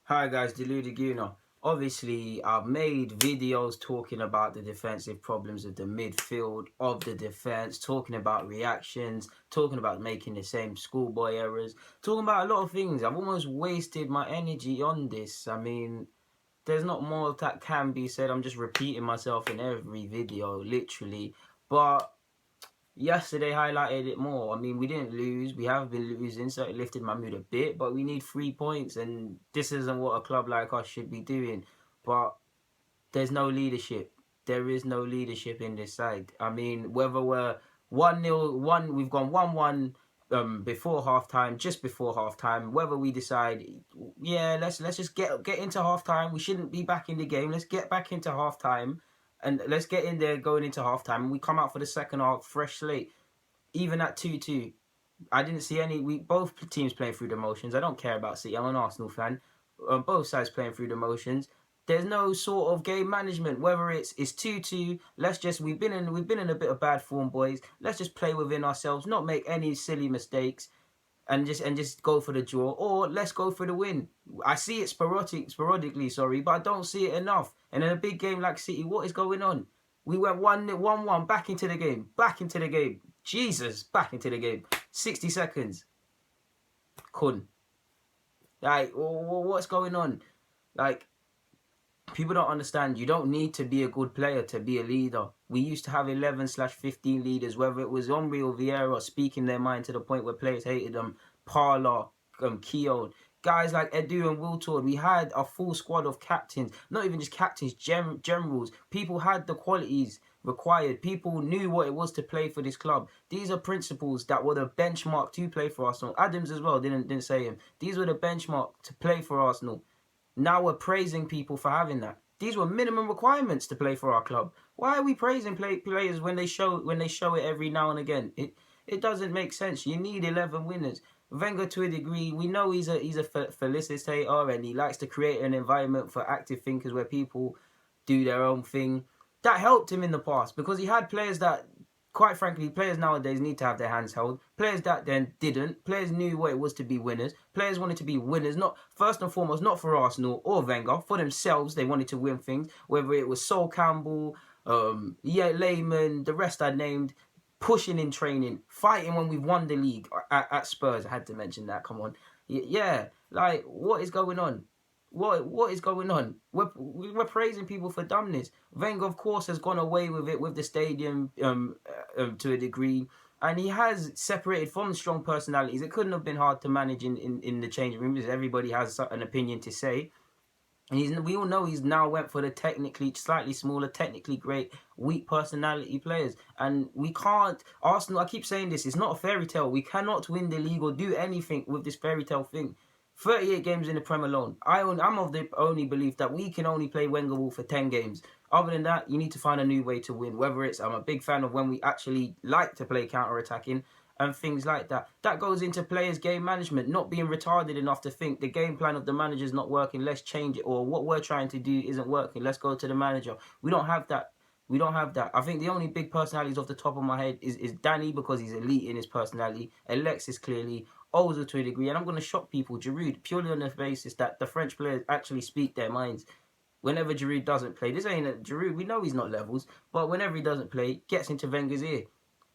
Hi guys, Deludiguno. Obviously, I've made videos talking about the defensive problems of the midfield, of the defense, talking about reactions, talking about making the same schoolboy errors, talking about a lot of things. I've almost wasted my energy on this. I mean, there's not more that can be said. I'm just repeating myself in every video, literally. But yesterday highlighted it more. I mean, we didn't lose. We have been losing, so it lifted my mood a bit. But we need 3 points, and this isn't what a club like us should be doing. But there's no leadership. There is no leadership in this side. I mean, whether we're 1-0, we've gone 1-1 before halftime, just before halftime. Whether we decide, yeah, let's just get into halftime. We shouldn't be back in the game. Let's get back into halftime, and let's get in there going into halftime. And we come out for the second half fresh slate. Even at 2-2, I didn't see any. We both teams playing through the motions. I don't care about City. I'm an Arsenal fan. Both sides playing through the motions. There's no sort of game management. Whether it's 2-2, let's just we've been in a bit of bad form, boys. Let's just play within ourselves, not make any silly mistakes, and just go for the draw, or let's go for the win. I see it sporadically, but I don't see it enough. And in a big game like City, what is going on? We went 1-1, back into the game. Jesus, back into the game. 60 seconds. Couldn't. Like, what's going on? Like, people don't understand. You don't need to be a good player to be a leader. We used to have 11/15 leaders, whether it was Omri or Vieira speaking their mind to the point where players hated them. Parla, Keown, guys like Edu and Wiltord. We had a full squad of captains, not even just captains, generals. People had the qualities required. People knew what it was to play for this club. These are principles that were the benchmark to play for Arsenal. Adams as well didn't say him. These were the benchmark to play for Arsenal. Now we're praising people for having that. These were minimum requirements to play for our club. Why are we praising players when they show it every now and again? It doesn't make sense. You need 11 winners. Wenger, to a degree, we know he's a felicitator, and he likes to create an environment for active thinkers where people do their own thing. That helped him in the past because he had players that, quite frankly, players nowadays need to have their hands held. Players that then didn't. Players knew what it was to be winners. Players wanted to be winners, not first and foremost, not for Arsenal or Wenger, for themselves. They wanted to win things. Whether it was Sol Campbell, Lehman, the rest I named, pushing in training, fighting when we've won the league at Spurs. I had to mention that. Come on, yeah. Like, what is going on? What is going on? We're praising people for dumbness. Wenger, of course, has gone away with it with the stadium to a degree, and he has separated from strong personalities. It couldn't have been hard to manage in the changing room because everybody has an opinion to say. And we all know he's now went for the technically slightly smaller, technically great, weak personality players. And we can't, Arsenal, I keep saying this, it's not a fairy tale. We cannot win the league or do anything with this fairy tale thing. 38 games in the Prem alone. I'm of the only belief that we can only play Wenger ball for 10 games. Other than that, you need to find a new way to win. Whether it's, I'm a big fan of when we actually like to play counter-attacking and things like that. That goes into players' game management, not being retarded enough to think the game plan of the manager is not working, let's change it, or what we're trying to do isn't working, let's go to the manager. We don't have that. We don't have that. I think the only big personalities off the top of my head is Danny, because he's elite in his personality, Alexis clearly, Ozil to a degree, and I'm going to shock people, Giroud, purely on the basis that the French players actually speak their minds. Whenever Giroud doesn't play, this ain't a Giroud, we know he's not levels, but whenever he doesn't play, gets into Wenger's ear.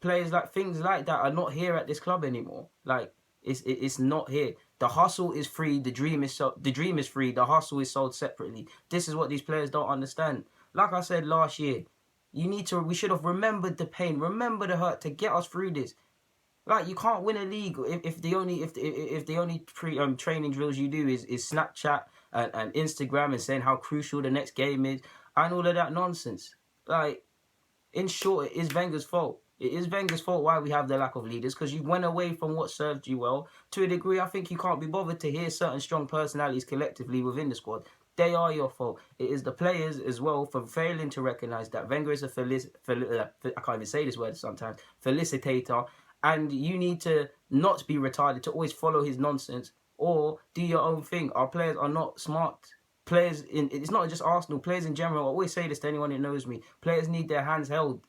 Players like things like that are not here at this club anymore. Like, it's not here. The hustle is free. The dream is free. The hustle is sold separately. This is what these players don't understand. Like I said last year, we should have remembered the pain, remember the hurt to get us through this. Like, you can't win a league if the only training drills you do is Snapchat and Instagram and saying how crucial the next game is and all of that nonsense. Like, in short, it is Wenger's fault. It is Wenger's fault why we have the lack of leaders, because you went away from what served you well. To a degree, I think you can't be bothered to hear certain strong personalities collectively within the squad. They are your fault. It is the players as well for failing to recognise that Wenger is I can't even say this word sometimes, felicitator, and you need to not be retarded to always follow his nonsense or do your own thing. Our players are not smart. It's not just Arsenal, players in general. I always say this to anyone who knows me. Players need their hands held.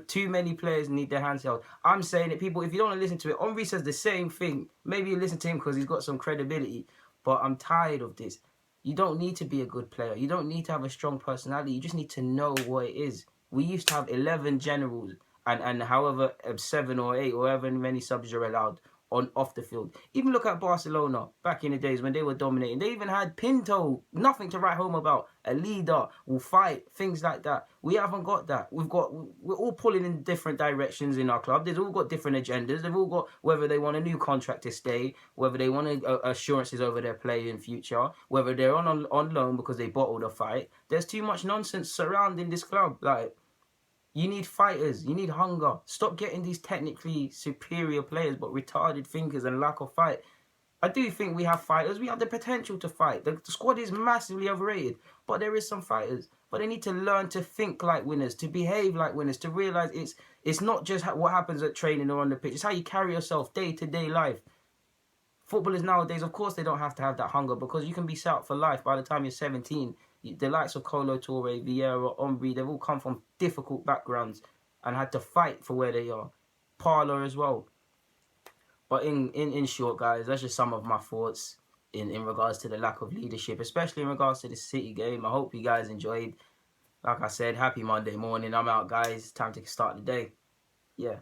Too many players need their hands held. I'm saying it, people, if you don't want to listen to it, Henry says the same thing. Maybe you listen to him because he's got some credibility. But I'm tired of this. You don't need to be a good player. You don't need to have a strong personality. You just need to know what it is. We used to have 11 generals and however 7 or 8 or however many subs you're allowed on off the field. Even look at Barcelona back in the days when they were dominating. They even had Pinto, nothing to write home about. A leader will fight, things like that. We haven't got that. We're all pulling in different directions in our club. They've all got different agendas. They've all got whether they want a new contract to stay, whether they want assurances over their play in future, whether they're on loan because they bottled a fight. There's too much nonsense surrounding this club. Like, you need fighters. You need hunger. Stop getting these technically superior players but retarded thinkers and lack of fight. I do think we have fighters. We have the potential to fight. The squad is massively overrated, but there is some fighters. But they need to learn to think like winners, to behave like winners, to realise it's not just what happens at training or on the pitch. It's how you carry yourself day-to-day life. Footballers nowadays, of course, they don't have to have that hunger because you can be set up for life by the time you're 17. The likes of Kolo Touré, Vieira, Omri, they've all come from difficult backgrounds and had to fight for where they are. Parlour as well. But in short, guys, that's just some of my thoughts in regards to the lack of leadership, especially in regards to the City game. I hope you guys enjoyed. Like I said, happy Monday morning. I'm out, guys. Time to start the day. Yeah.